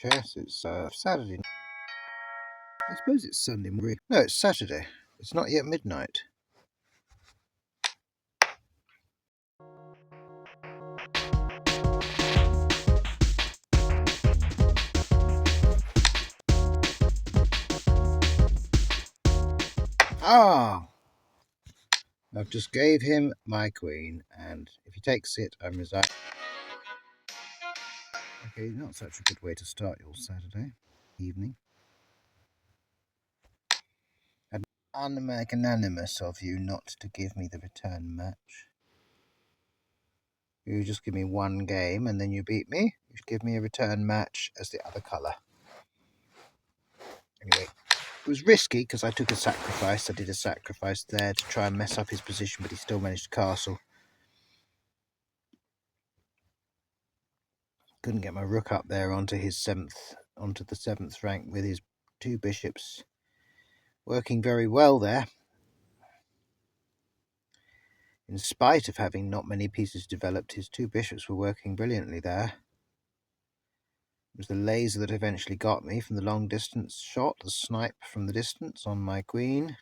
chess. It's Saturday. I suppose it's Sunday morning. No, it's Saturday. It's not yet midnight. Ah! I've just gave him my queen, and if he takes it, I'm resigning. Okay, not such a good way to start your Saturday evening. And unmagnanimous of you not to give me the return match. You just give me one game and then you beat me. You should give me a return match as the other colour. Anyway, it was risky because I took a sacrifice. I did a sacrifice there to try and mess up his position, but he still managed to castle. Couldn't get my rook up there onto the 7th rank with his 2 bishops working very well there. In spite of having not many pieces developed, his 2 bishops were working brilliantly there. It was the laser that eventually got me from the long distance shot, the snipe from the distance on my queen.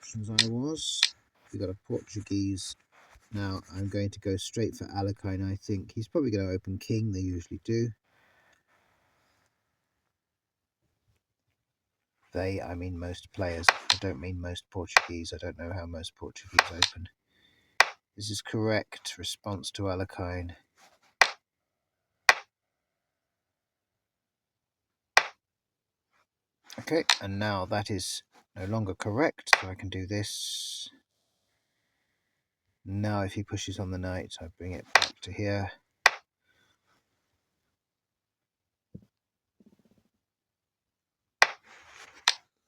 Options I was. We got a Portuguese. Now I'm going to go straight for Alekhine, I think. He's probably going to open king, they usually do. They, I mean most players. I don't mean most Portuguese. I don't know how most Portuguese open. This is correct response to Alekhine. Okay, and now that is no longer correct, so I can do this. Now if he pushes on the knight, I bring it back to here.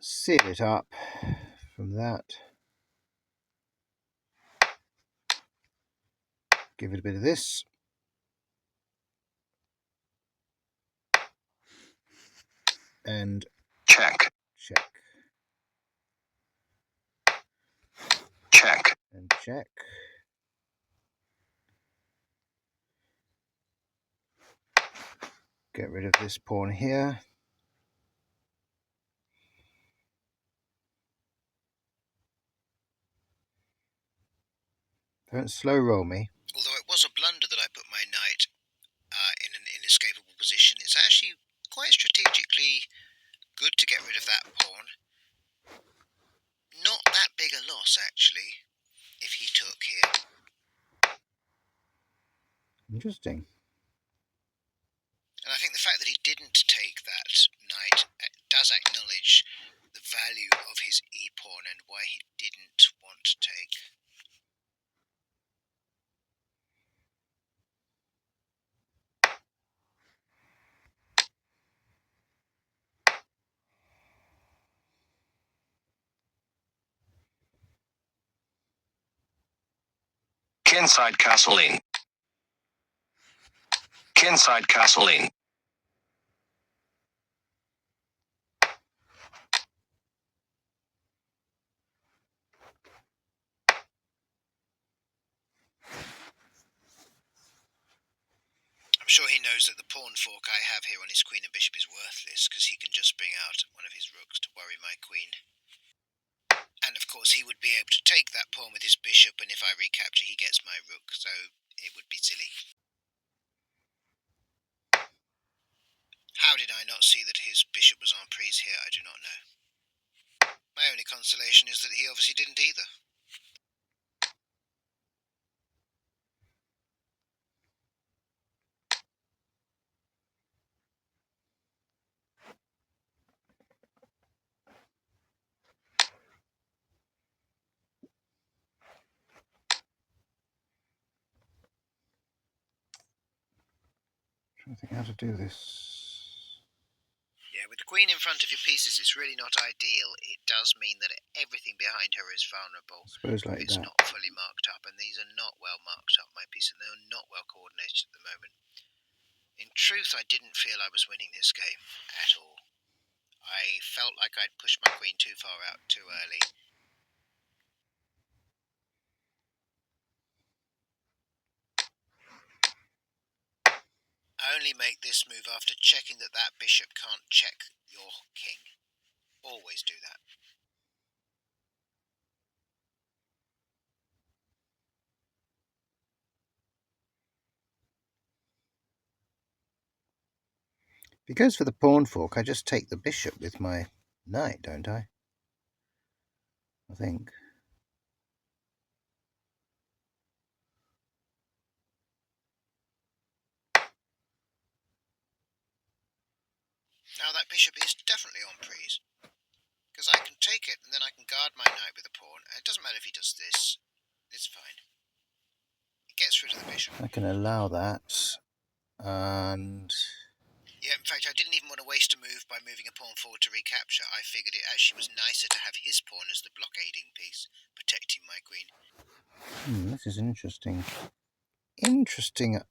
Seal it up from that. Give it a bit of this. And check. Check. Check. And check. Get rid of this pawn here. Don't slow roll me. Although it was a blunder that I put my knight in an inescapable position, it's actually quite strategically good to get rid of that pawn. Not that big a loss, actually, if he took here. Interesting. And I think the fact that he didn't take that knight does acknowledge the value of his e-pawn and why he didn't want to take. Kinside castling. Kinside castling. I'm sure he knows that the pawn fork I have here on his queen and bishop is worthless, because he can just bring out one of his rooks to worry my queen. And of course he would be able to take that pawn with his bishop, and if I recapture he gets my rook, so it would be silly. How did I not see that his bishop was en prise here? I do not know. My only consolation is that he obviously didn't either. I think how to do this. Yeah, with the queen in front of your pieces, it's really not ideal. It does mean that everything behind her is vulnerable. I suppose like it's that. not fully marked up, and these are not well marked up, my pieces. They're not well coordinated at the moment. In truth, I didn't feel I was winning this game at all. I felt like I'd pushed my queen too far out too early. only make this move after checking that that bishop can't check your king. Always do that. If he goes for the pawn fork, I just take the bishop with my knight, don't I? I think. Now that bishop is definitely on prise, because I can take it and then I can guard my knight with a pawn. It doesn't matter if he does this, it's fine. It gets rid of the bishop. I can allow that, and Yeah, in fact, I didn't even want to waste a move by moving a pawn forward to recapture. I figured it actually was nicer to have his pawn as the blockading piece, protecting my queen. this is interesting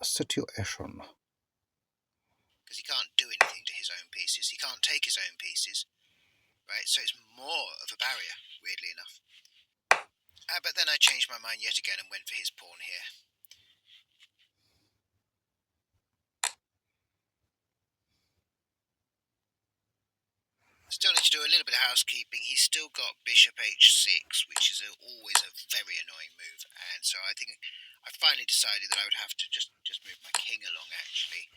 situation. Because he can't do anything to his own pieces. He can't take his own pieces. Right, so it's more of a barrier, weirdly enough. But then I changed my mind yet again and went for his pawn here. Still need to do a little bit of housekeeping. He's still got bishop h6, which is always a very annoying move. And so I think I finally decided that I would have to just move my king along, actually,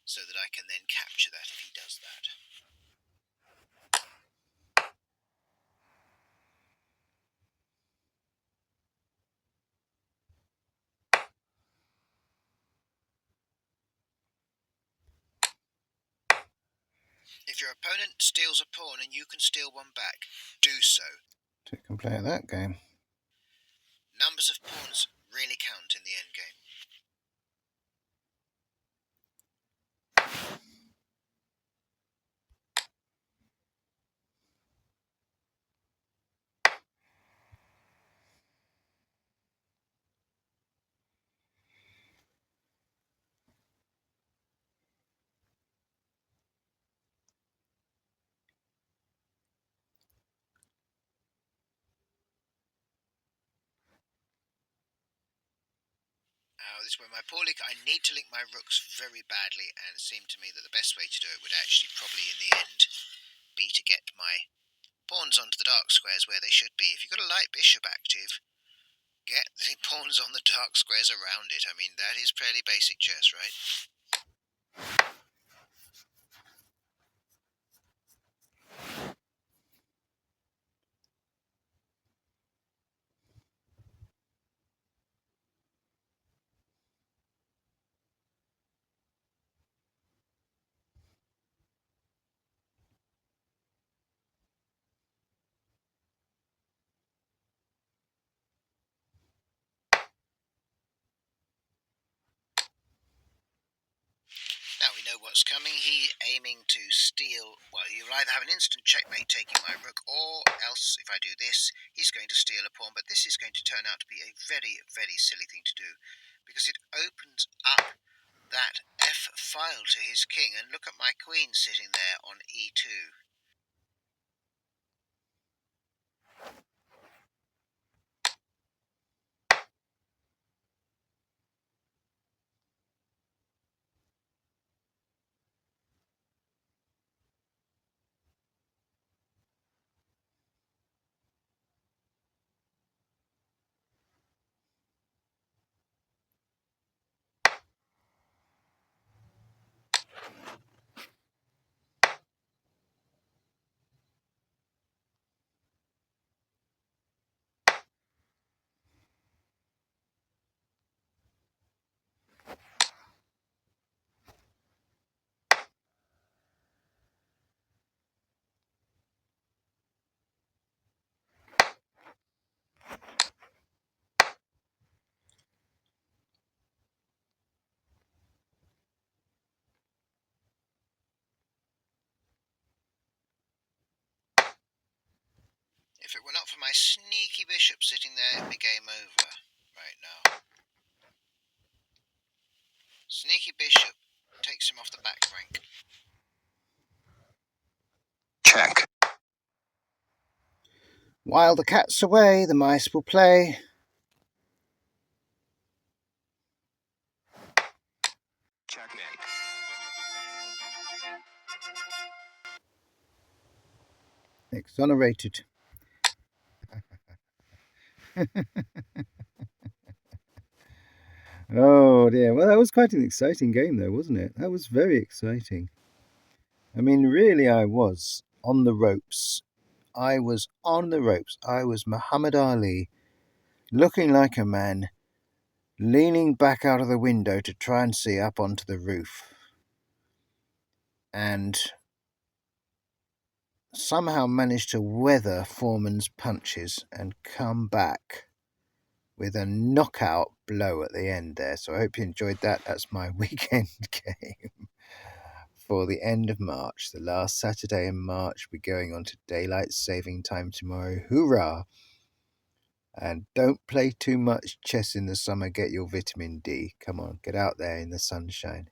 so that I can then capture that if he does that. If your opponent steals a pawn and you can steal one back, do so. So you can play that game. Numbers of pawns really count in the endgame. This is where my poor leak. I need to link my rooks very badly, and it seemed to me that the best way to do it would actually probably in the end be to get my pawns onto the dark squares where they should be. If you've got a light bishop active, get the pawns on the dark squares around it. I mean, that is fairly basic chess, right? Now we know what's coming. He's aiming to steal. Well, you'll either have an instant checkmate taking my rook, or else, if I do this, he's going to steal a pawn. But this is going to turn out to be a very, very silly thing to do, because it opens up that F file to his king. And look at my queen sitting there on E2. If it were not for my sneaky bishop sitting there, it'd be game over right now. Sneaky bishop takes him off the back rank. Check. While the cat's away, the mice will play. Checkmate. Exonerated. Oh dear. Well, that was quite an exciting game though, wasn't it? That was very exciting. I mean, really, I was on the ropes. I was on the ropes. I was Muhammad Ali, looking like a man, leaning back out of the window to try and see up onto the roof. And somehow managed to weather Foreman's punches and come back with a knockout blow at the end there. So I hope you enjoyed that. That's my weekend game for the end of March. The last Saturday in March. We're going on to daylight saving time tomorrow. Hoorah! And don't play too much chess in the summer. Get your vitamin D. Come on, get out there in the sunshine.